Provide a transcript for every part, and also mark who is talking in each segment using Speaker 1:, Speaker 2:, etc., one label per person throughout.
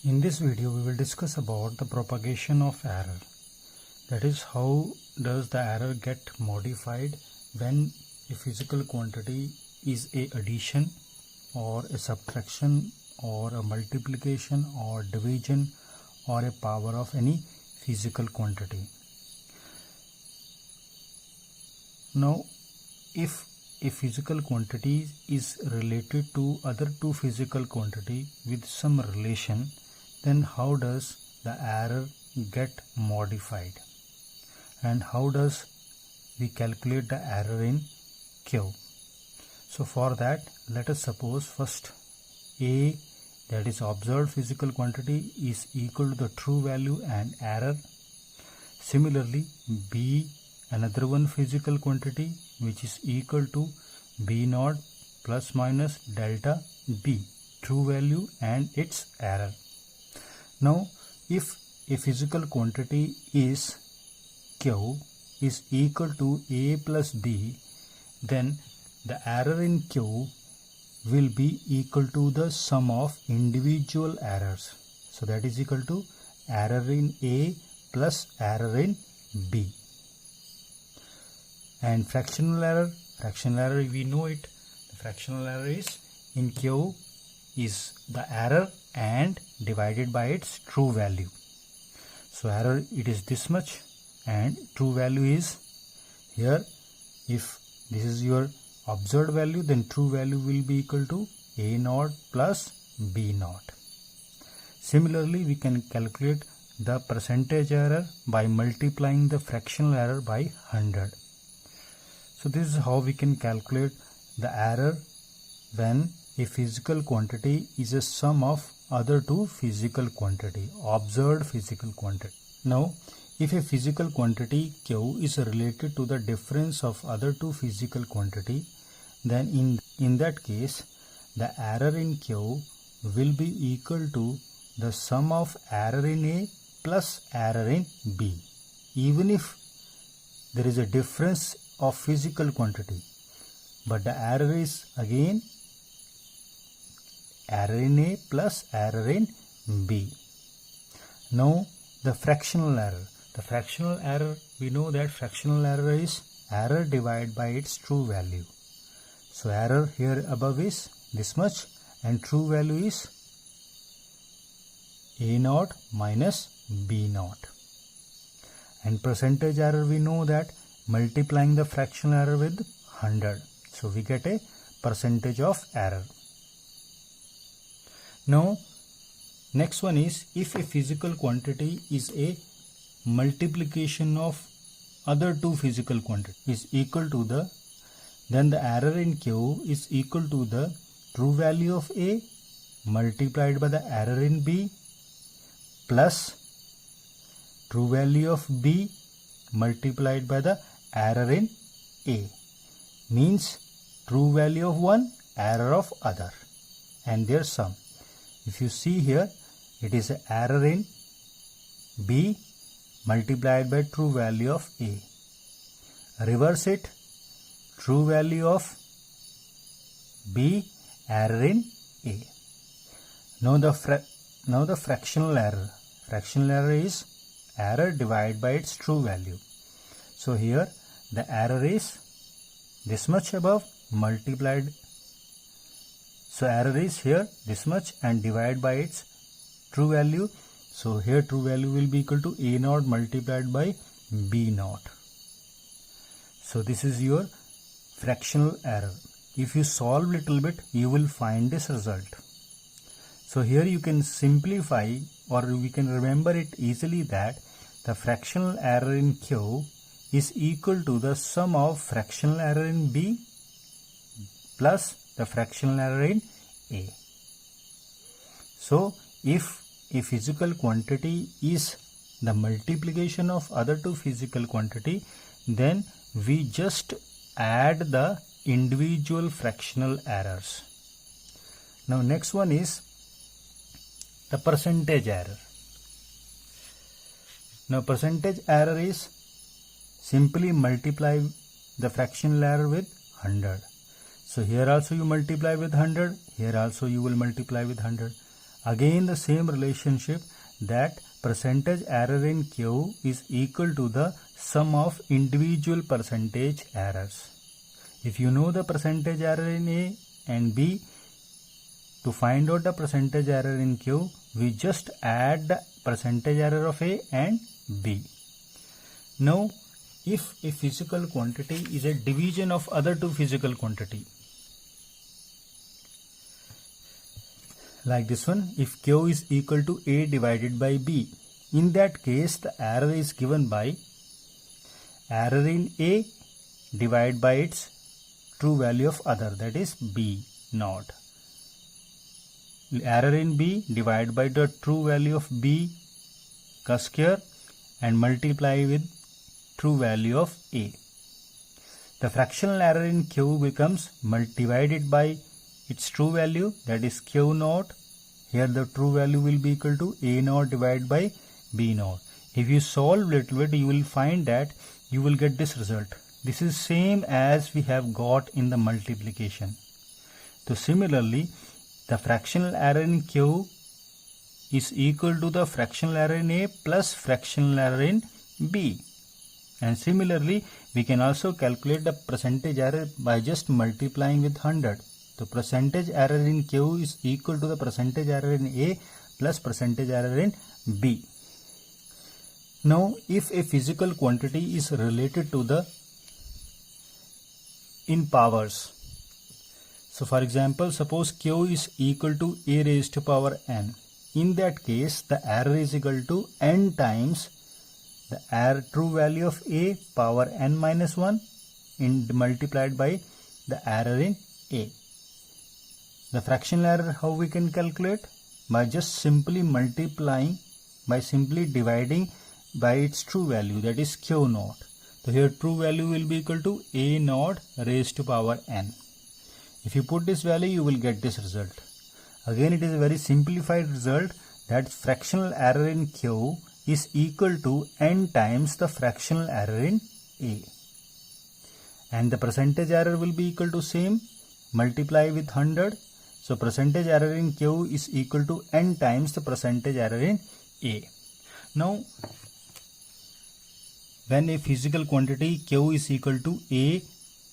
Speaker 1: In this video we will discuss about the propagation of error. That is, how does the error get modified when a physical quantity is a addition or a subtraction or a multiplication or division or a power of any physical quantity. Now, if a physical quantity is related to other two physical quantity with some relation, then how does the error get modified, and how does we calculate the error in Q? So for that, let us suppose first A, that is observed physical quantity, is equal to the true value and error. Similarly, B, another one physical quantity which is equal to B naught plus minus delta B, true value and its error. Now, if a physical quantity is Q is equal to A plus B, then the error in Q will be equal to the sum of individual errors. So that is equal to error in A plus error in B. And fractional error we know it. The fractional error is in Q is the error and divided by its true value. So error, it is this much and true value is here. If this is your observed value, then true value will be equal to A naught plus B naught. Similarly, we can calculate the percentage error by multiplying the fractional error by 100. So this is how we can calculate the error when a physical quantity is a sum of other two physical quantity, observed physical quantity. Now, if a physical quantity Q is related to the difference of other two physical quantity, then in that case, the error in Q will be equal to the sum of error in A plus error in B, even if there is a difference of physical quantity, but the error is again error in A plus error in B. Now the fractional error. The fractional error, we know that fractional error is error divided by its true value. So error here above is this much and true value is A naught minus B naught. And percentage error, we know that multiplying the fractional error with 100. So we get a percentage of error. Now, next one is, if a physical quantity is a multiplication of other two physical quantities is equal to the, then the error in Q is equal to the true value of A multiplied by the error in B plus true value of B multiplied by the error in A, means true value of one, error of other, and their sum. If you see here, it is error in B multiplied by true value of A. Reverse it, true value of B, error in A. Now the fractional error. Fractional error is error divided by its true value. So here the error is this much above multiplied. So error is here this much and divided by its true value. So here true value will be equal to A naught multiplied by B naught. So this is your fractional error. If you solve little bit, you will find this result. So here you can simplify, or we can remember it easily, that the fractional error in Q is equal to the sum of fractional error in B plus the fractional error in A. So if a physical quantity is the multiplication of other two physical quantity, then we just add the individual fractional errors. Now next one is the percentage error. Now percentage error is simply multiply the fractional error with 100. So here also you multiply with 100, here also you will multiply with 100. Again the same relationship, that percentage error in Q is equal to the sum of individual percentage errors. If you know the percentage error in A and B, to find out the percentage error in Q, we just add the percentage error of A and B. Now, if a physical quantity is a division of other two physical quantity, like this one, if Q is equal to A divided by B, in that case the error is given by error in A divided by its true value of other, that is B naught. Error in B divided by the true value of B ka square and multiply with true value of A. The fractional error in Q becomes divided by its true value, that is Q naught. Here the true value will be equal to A naught divided by B naught. If you solve little bit, you will find that you will get this result. This is same as we have got in the multiplication. So similarly, the fractional error in Q is equal to the fractional error in A plus fractional error in B. And similarly, we can also calculate the percentage error by just multiplying with 100. So percentage error in Q is equal to the percentage error in A plus percentage error in B. Now, if a physical quantity is related to the in powers, so for example, suppose Q is equal to A raised to power n. In that case, the error is equal to n times the true value of A power n minus 1 multiplied by the error in A. The fractional error, how we can calculate? By just simply multiplying, by simply dividing by its true value, that is Q naught. So here true value will be equal to A naught raised to power n. If you put this value, you will get this result. Again, it is a very simplified result, that fractional error in Q is equal to n times the fractional error in A. And the percentage error will be equal to same, multiply with 100. So percentage error in Q is equal to n times the percentage error in A. Now, when a physical quantity Q is equal to A,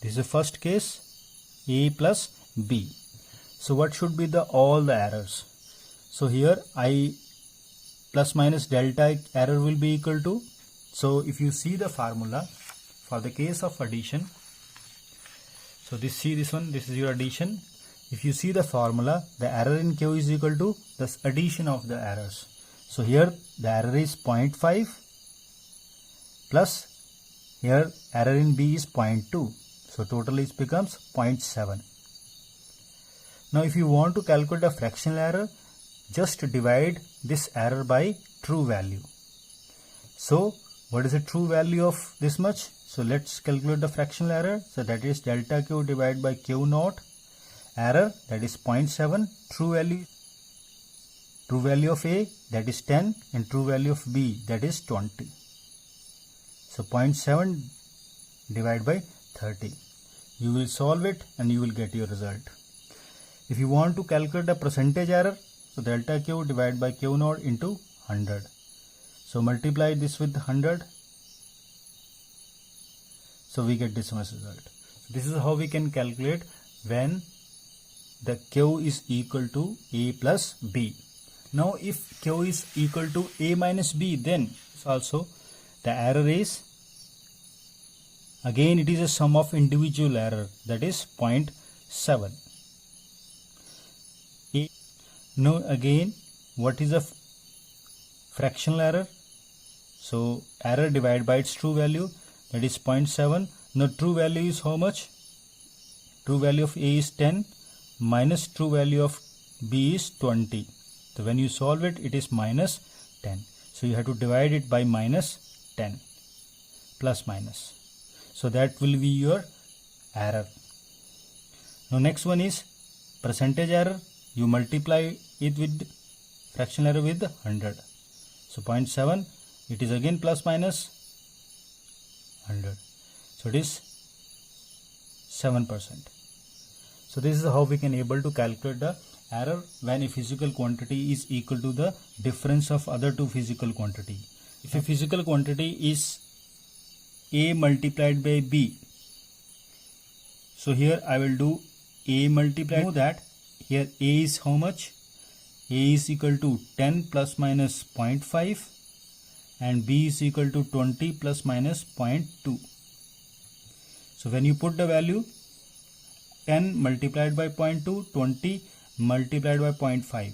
Speaker 1: this is the first case, A plus B. So what should be all the errors? So here I plus minus delta error will be equal to, so if you see the formula for the case of addition, so this one, this is your addition. If you see the formula, the error in Q is equal to the addition of the errors. So here the error is 0.5 plus here error in B is 0.2. So total it becomes 0.7. Now if you want to calculate the fractional error, just divide this error by true value. So what is the true value of this much? So let's calculate the fractional error. So that is delta Q divided by Q naught. Error, that is 0.7. True value of A, that is 10, and true value of B, that is 20. So 0.7 divided by 30. You will solve it and you will get your result. If you want to calculate the percentage error, so delta Q divided by Q naught into 100. So multiply this with 100. So we get this much result. This is how we can calculate when the Q is equal to A plus B. Now if Q is equal to A minus B, then also the error is, again it is a sum of individual error, that is 0.7. Now again, what is a fractional error? So error divided by its true value, that is 0.7. Now true value is how much? True value of A is 10 minus true value of B is 20. So when you solve it, it is minus 10. So you have to divide it by minus 10, plus minus. So that will be your error. Now next one is percentage error. You multiply it with fractional error with 100. So 0.7, it is again plus minus 100. So it is 7%. So this is how we can able to calculate the error when a physical quantity is equal to the difference of other two physical quantity. If a physical quantity is A multiplied by B, so here I will do A multiplied. Know that here A is how much? A is equal to 10 plus minus 0.5 and B is equal to 20 plus minus 0.2. So when you put the value 10 multiplied by 0.2, 20 multiplied by 0.5.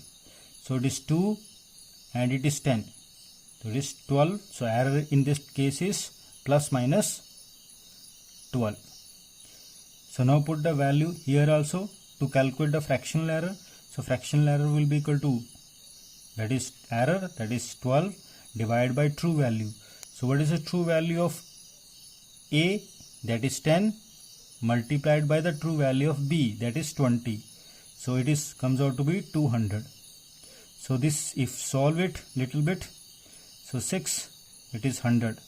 Speaker 1: So it is 2 and it is 10. So it is 12. So error in this case is plus minus 12. So now put the value here also to calculate the fractional error. So fractional error will be equal to, that is error, that is 12 divided by true value. So what is the true value of A? That is 10 multiplied by the true value of B, that is 20. So it is comes out to be 200. So this, if solve it little bit, so 6, it is 100.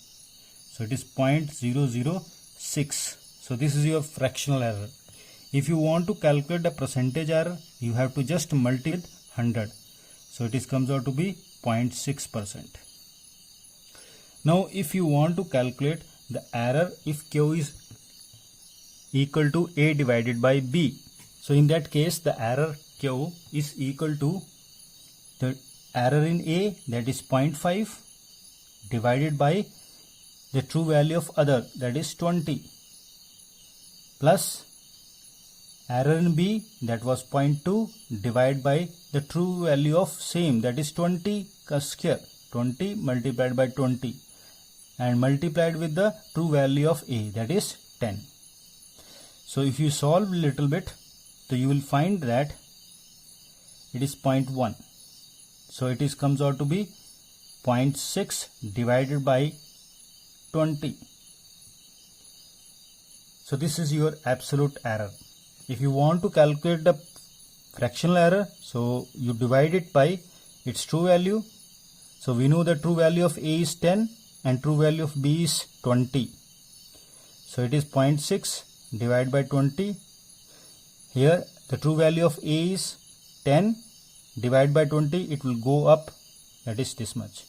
Speaker 1: So it is 0.006. So this is your fractional error. If you want to calculate the percentage error, you have to just multiply with 100. So it is comes out to be 0.6%. Now if you want to calculate the error if Q is equal to A divided by B, so in that case the error Q is equal to the error in A, that is 0.5 divided by the true value of other, that is 20, plus error in B, that was 0.2 divided by the true value of same, that is 20 square, 20 multiplied by 20 and multiplied with the true value of A, that is 10. So if you solve little bit, so you will find that it is 0.1. So it is comes out to be 0.6 divided by 20. So this is your absolute error. If you want to calculate the fractional error, so you divide it by its true value. So we know the true value of A is 10 and true value of B is 20. So it is 0.6 divided by 20. Here the true value of A is 10 divided by 20, it will go up, that is this much.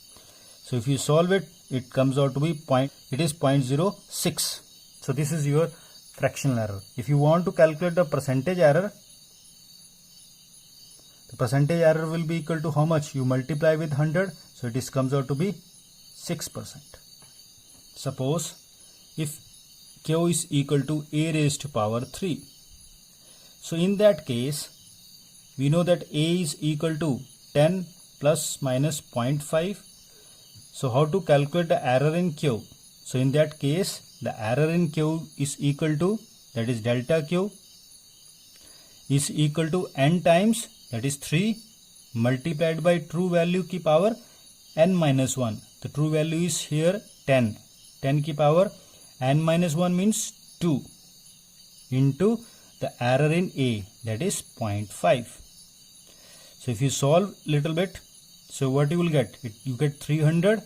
Speaker 1: So if you solve it, it comes out to be it is 0.06. So this is your fractional error. If you want to calculate the percentage error, the percentage error will be equal to how much? You multiply with 100, so it is comes out to be 6%. Suppose if Q is equal to A raised to power 3. So in that case, we know that A is equal to 10 plus minus 0.5. So how to calculate the error in Q? So in that case, the error in Q is equal to, that is delta Q, is equal to n times, that is 3 multiplied by true value ki power n minus 1. The true value is here 10. 10 ki power n minus 1 means 2 into the error in A, that is 0.5. So if you solve little bit, so what you will get? You get 300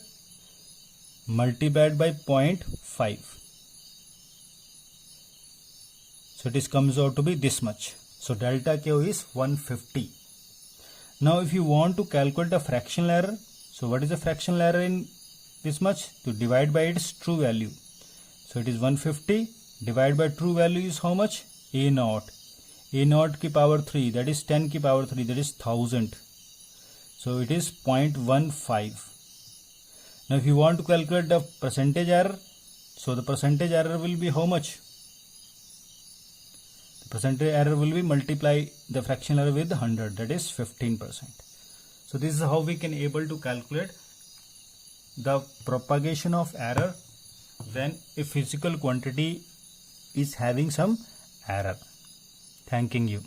Speaker 1: multiplied by 0.5. So it comes out to be this much. So delta Q is 150. Now if you want to calculate the fractional error, so what is the fractional error in this much? To divide by its true value. So it is 150 divided by true value is how much? A naught. A naught ki power 3, that is 10 ki power 3, that is 1000. So it is 0.15. Now if you want to calculate the percentage error, so the percentage error will be how much? The percentage error will be multiply the fractional error with 100, that is 15%. So this is how we can able to calculate the propagation of error when a physical quantity is having some error. Thanking you.